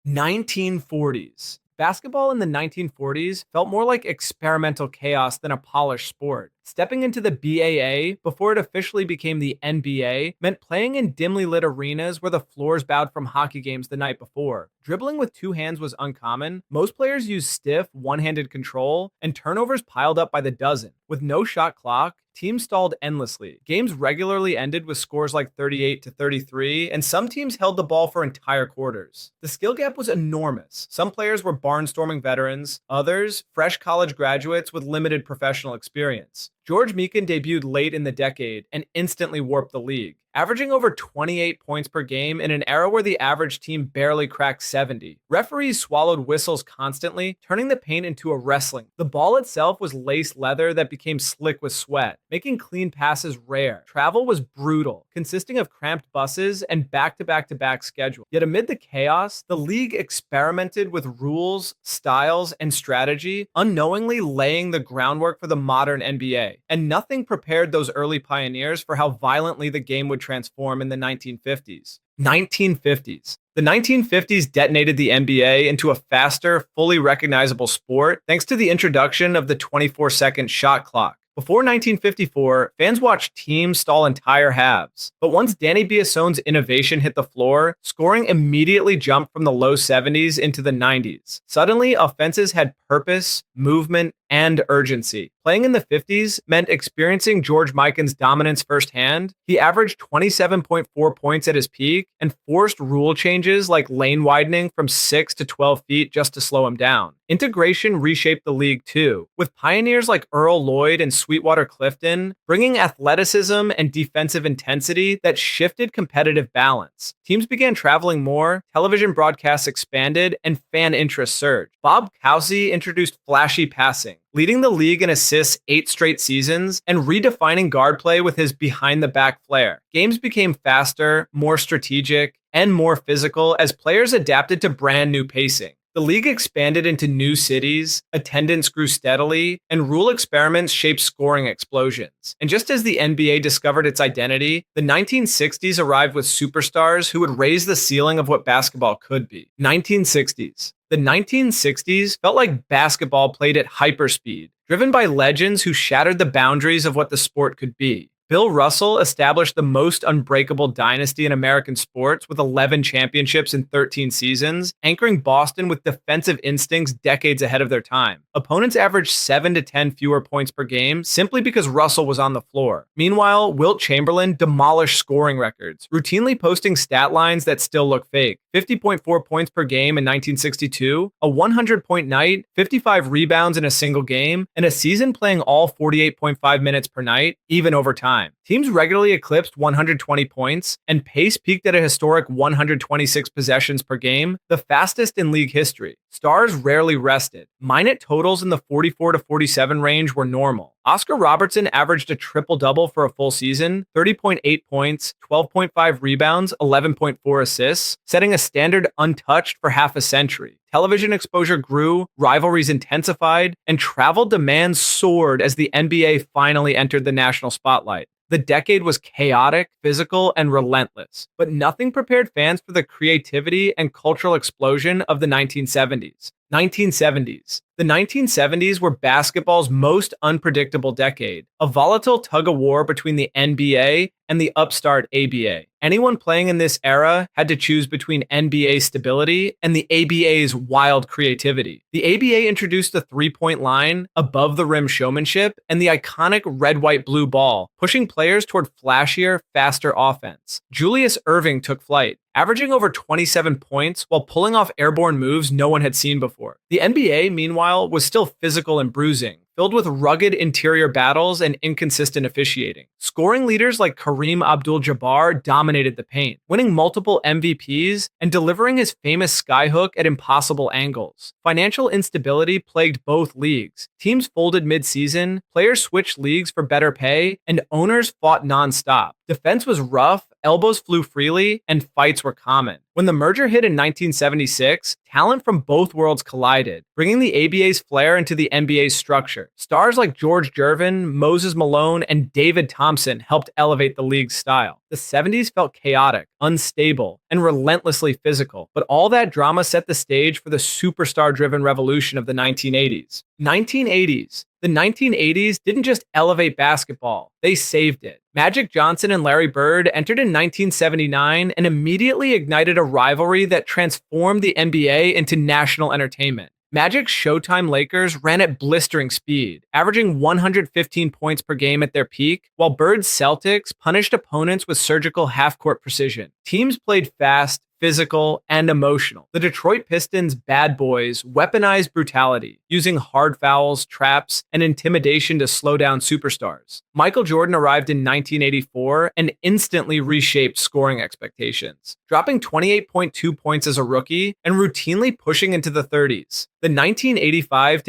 1940s. Basketball in the 1940s felt more like experimental chaos than a polished sport. Stepping into the BAA before it officially became the NBA meant playing in dimly lit arenas where the floors bowed from hockey games the night before. Dribbling with two hands was uncommon. Most players used stiff, one handed control, and turnovers piled up by the dozen. With no shot clock, teams stalled endlessly. Games regularly ended with scores like 38 to 33, and some teams held the ball for entire quarters. The skill gap was enormous. Some players were barnstorming veterans, others, fresh college graduates with limited professional experience. George Meekin debuted late in the decade and instantly warped the league, averaging over 28 points per game in an era where the average team barely cracked 70. Referees swallowed whistles constantly, turning the paint into a wrestling. The ball itself was laced leather that became slick with sweat, making clean passes rare. Travel was brutal, consisting of cramped buses and back-to-back-to-back schedule. Yet amid the chaos, the league experimented with rules, styles, and strategy, unknowingly laying the groundwork for the modern NBA. And nothing prepared those early pioneers for how violently the game would transform in the 1950s. 1950s. The 1950s detonated the NBA into a faster, fully recognizable sport thanks to the introduction of the 24-second shot clock. Before 1954, fans watched teams stall entire halves. But once Danny Biassone's innovation hit the floor, scoring immediately jumped from the low 70s into the 90s. Suddenly, offenses had purpose, movement, and urgency. Playing in the 50s meant experiencing George Mikan's dominance firsthand. He averaged 27.4 points at his peak and forced rule changes like lane widening from 6 to 12 feet just to slow him down. Integration reshaped the league too, with pioneers like Earl Lloyd and Sweetwater Clifton bringing athleticism and defensive intensity that shifted competitive balance. Teams began traveling more, television broadcasts expanded, and fan interest surged. Bob Cousy introduced flashy passing, leading the league in assists 8 straight seasons and redefining guard play with his behind-the-back flair. Games became faster, more strategic, and more physical as players adapted to brand new pacing. The league expanded into new cities, attendance grew steadily, and rule experiments shaped scoring explosions. And just as the NBA discovered its identity, the 1960s arrived with superstars who would raise the ceiling of what basketball could be. 1960s. The 1960s felt like basketball played at hyperspeed, driven by legends who shattered the boundaries of what the sport could be. Bill Russell established the most unbreakable dynasty in American sports with 11 championships in 13 seasons, anchoring Boston with defensive instincts decades ahead of their time. Opponents averaged 7 to 10 fewer points per game simply because Russell was on the floor. Meanwhile, Wilt Chamberlain demolished scoring records, routinely posting stat lines that still look fake. 50.4 points per game in 1962, a 100-point night, 55 rebounds in a single game, and a season playing all 48.5 minutes per night, even over time. Teams regularly eclipsed 120 points, and pace peaked at a historic 126 possessions per game, the fastest in league history. Stars rarely rested. Minute totals in the 44 to 47 range were normal. Oscar Robertson averaged a triple-double for a full season, 30.8 points, 12.5 rebounds, 11.4 assists, setting a standard untouched for half a century. Television exposure grew, rivalries intensified, and travel demands soared as the NBA finally entered the national spotlight. The decade was chaotic, physical, and relentless, but nothing prepared fans for the creativity and cultural explosion of the 1970s. 1970s. The 1970s were basketball's most unpredictable decade, a volatile tug-of-war between the NBA and the upstart ABA. Anyone playing in this era had to choose between NBA stability and the ABA's wild creativity. The ABA introduced the three-point line, above-the-rim showmanship, and the iconic red-white-blue ball, pushing players toward flashier, faster offense. Julius Erving took flight, averaging over 27 points while pulling off airborne moves no one had seen before. The NBA, meanwhile, was still physical and bruising, filled with rugged interior battles and inconsistent officiating. Scoring leaders like Kareem Abdul-Jabbar dominated the paint, winning multiple MVPs and delivering his famous skyhook at impossible angles. Financial instability plagued both leagues. Teams folded mid-season, players switched leagues for better pay, and owners fought nonstop. Defense was rough, elbows flew freely, and fights were common. When the merger hit in 1976, talent from both worlds collided, bringing the ABA's flair into the NBA's structure. Stars like George Gervin, Moses Malone, and David Thompson helped elevate the league's style. The 70s felt chaotic, unstable, and relentlessly physical, but all that drama set the stage for the superstar-driven revolution of the 1980s. 1980s. The 1980s didn't just elevate basketball, they saved it. Magic Johnson and Larry Bird entered in 1979 and immediately ignited a rivalry that transformed the NBA into national entertainment. Magic's Showtime Lakers ran at blistering speed, averaging 115 points per game at their peak, while Bird's Celtics punished opponents with surgical half-court precision. Teams played fast, physical, and emotional. The Detroit Pistons' bad boys weaponized brutality, using hard fouls, traps, and intimidation to slow down superstars. Michael Jordan arrived in 1984 and instantly reshaped scoring expectations, dropping 28.2 points as a rookie and routinely pushing into the 30s. The 1985-86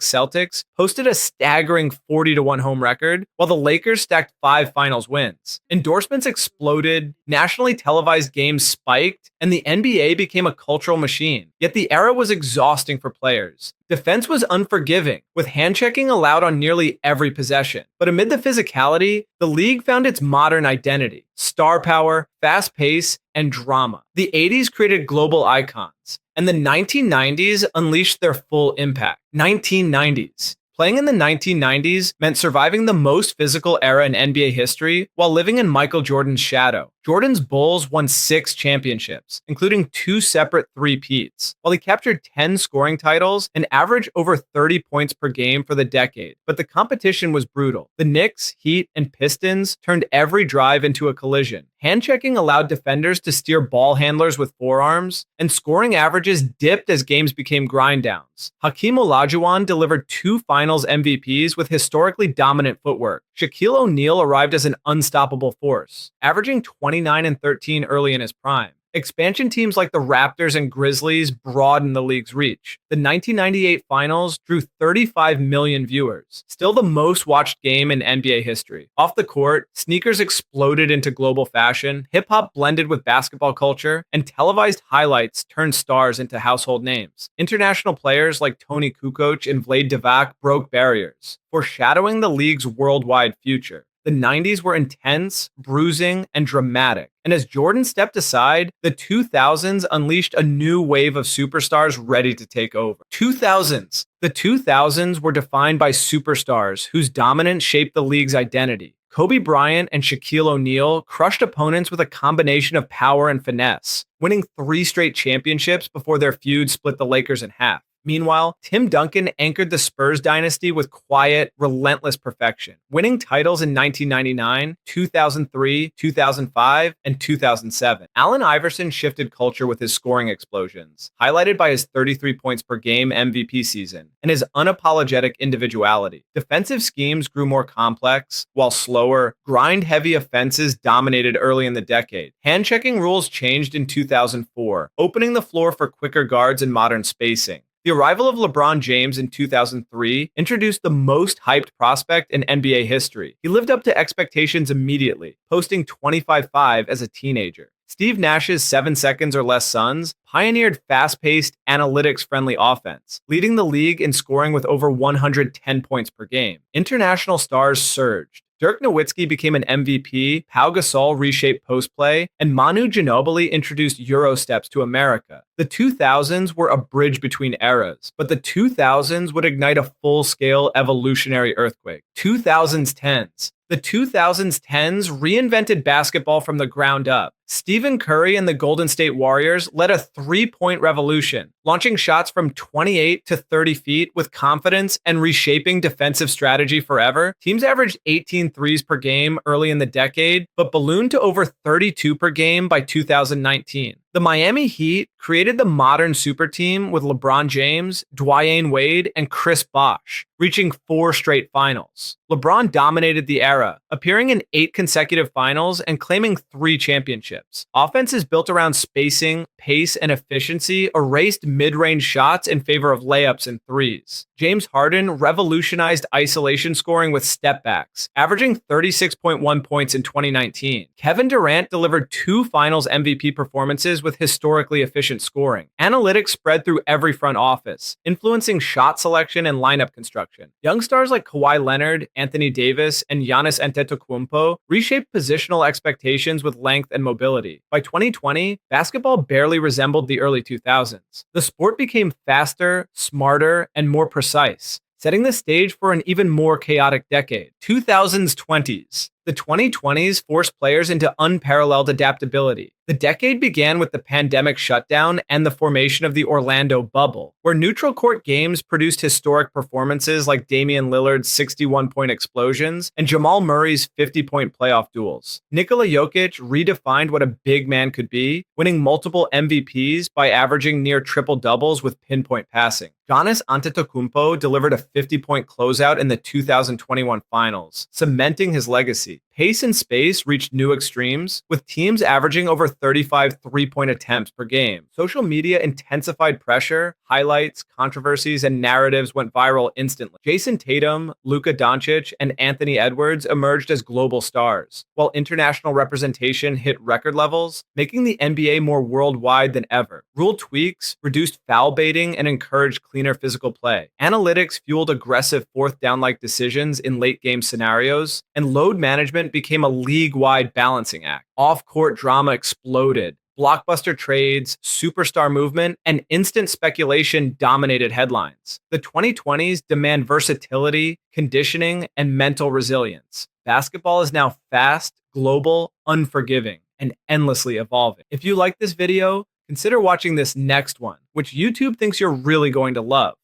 Celtics posted a staggering 40-1 home record, while the Lakers stacked 5 finals wins. Endorsements exploded, nationally televised games spiked, and the NBA became a cultural machine. Yet the era was exhausting for players. Defense was unforgiving, with hand-checking allowed on nearly every possession. But amid the physicality, the league found its modern identity: star power, fast pace, and drama. The 80s created global icons, and the 1990s unleashed their full impact. 1990s. Playing in the 1990s meant surviving the most physical era in NBA history while living in Michael Jordan's shadow. Jordan's Bulls won 6 championships, including 2 separate three-peats, while he captured 10 scoring titles and averaged over 30 points per game for the decade. But the competition was brutal. The Knicks, Heat, and Pistons turned every drive into a collision. Hand-checking allowed defenders to steer ball handlers with forearms, and scoring averages dipped as games became grind-downs. Hakeem Olajuwon delivered 2 Finals MVPs with historically dominant footwork. Shaquille O'Neal arrived as an unstoppable force, averaging 29 and 13 early in his prime. Expansion teams like the Raptors and Grizzlies broadened the league's reach. The 1998 Finals drew 35 million viewers, still the most watched game in NBA history. Off the court, sneakers exploded into global fashion, hip-hop blended with basketball culture, and televised highlights turned stars into household names. International players like Tony Kukoc and Vlade Divac broke barriers, foreshadowing the league's worldwide future. The 90s were intense, bruising, and dramatic. And as Jordan stepped aside, the 2000s unleashed a new wave of superstars ready to take over. 2000s. The 2000s were defined by superstars whose dominance shaped the league's identity. Kobe Bryant and Shaquille O'Neal crushed opponents with a combination of power and finesse, winning 3 straight championships before their feud split the Lakers in half. Meanwhile, Tim Duncan anchored the Spurs dynasty with quiet, relentless perfection, winning titles in 1999, 2003, 2005, and 2007. Allen Iverson shifted culture with his scoring explosions, highlighted by his 33 points per game MVP season, and his unapologetic individuality. Defensive schemes grew more complex, while slower, grind-heavy offenses dominated early in the decade. Hand-checking rules changed in 2004, opening the floor for quicker guards and modern spacing. The arrival of LeBron James in 2003 introduced the most hyped prospect in NBA history. He lived up to expectations immediately, posting 25-5 as a teenager. Steve Nash's 7 seconds or less Suns pioneered fast-paced, analytics-friendly offense, leading the league in scoring with over 110 points per game. International stars surged. Dirk Nowitzki became an MVP, Pau Gasol reshaped post-play, and Manu Ginobili introduced Euro steps to America. The 2000s were a bridge between eras, but the 2000s would ignite a full-scale evolutionary earthquake. 2010s. The 2010s reinvented basketball from the ground up. Stephen Curry and the Golden State Warriors led a 3-point revolution, launching shots from 28 to 30 feet with confidence and reshaping defensive strategy forever. Teams averaged 18 threes per game early in the decade, but ballooned to over 32 per game by 2019. The Miami Heat created the modern super team with LeBron James, Dwyane Wade, and Chris Bosh, reaching 4 straight finals. LeBron dominated the era, appearing in 8 consecutive finals and claiming 3 championships. championships. Offenses built around spacing, pace, and efficiency erased mid-range shots in favor of layups and threes. James Harden revolutionized isolation scoring with step backs, averaging 36.1 points in 2019. Kevin Durant delivered 2 Finals MVP performances with historically efficient scoring. Analytics spread through every front office, influencing shot selection and lineup construction. Young stars like Kawhi Leonard, Anthony Davis, and Giannis Antetokounmpo reshaped positional expectations with length and mobility. By 2020, basketball barely resembled the early 2000s. The sport became faster, smarter, and more precise, setting the stage for an even more chaotic decade. 2000s 20s. The 2020s forced players into unparalleled adaptability. The decade began with the pandemic shutdown and the formation of the Orlando bubble, where neutral court games produced historic performances like Damian Lillard's 61-point explosions and Jamal Murray's 50-point playoff duels. Nikola Jokic redefined what a big man could be, winning multiple MVPs by averaging near triple-doubles with pinpoint passing. Giannis Antetokounmpo delivered a 50-point closeout in the 2021 finals, cementing his legacy. Pace and space reached new extremes, with teams averaging over 35 three-point attempts per game. Social media intensified pressure, highlights, controversies, and narratives went viral instantly. Jason Tatum, Luka Doncic, and Anthony Edwards emerged as global stars, while international representation hit record levels, making the NBA more worldwide than ever. Rule tweaks reduced foul baiting and encouraged cleaner physical play. Analytics fueled aggressive fourth down-like decisions in late-game scenarios, and load management became a league-wide balancing act. Off-court drama exploded. Blockbuster trades, superstar movement, and instant speculation dominated headlines. The 2020s demand versatility, conditioning, and mental resilience. Basketball is now fast, global, unforgiving, and endlessly evolving. If you like this video, consider watching this next one, which YouTube thinks you're really going to love.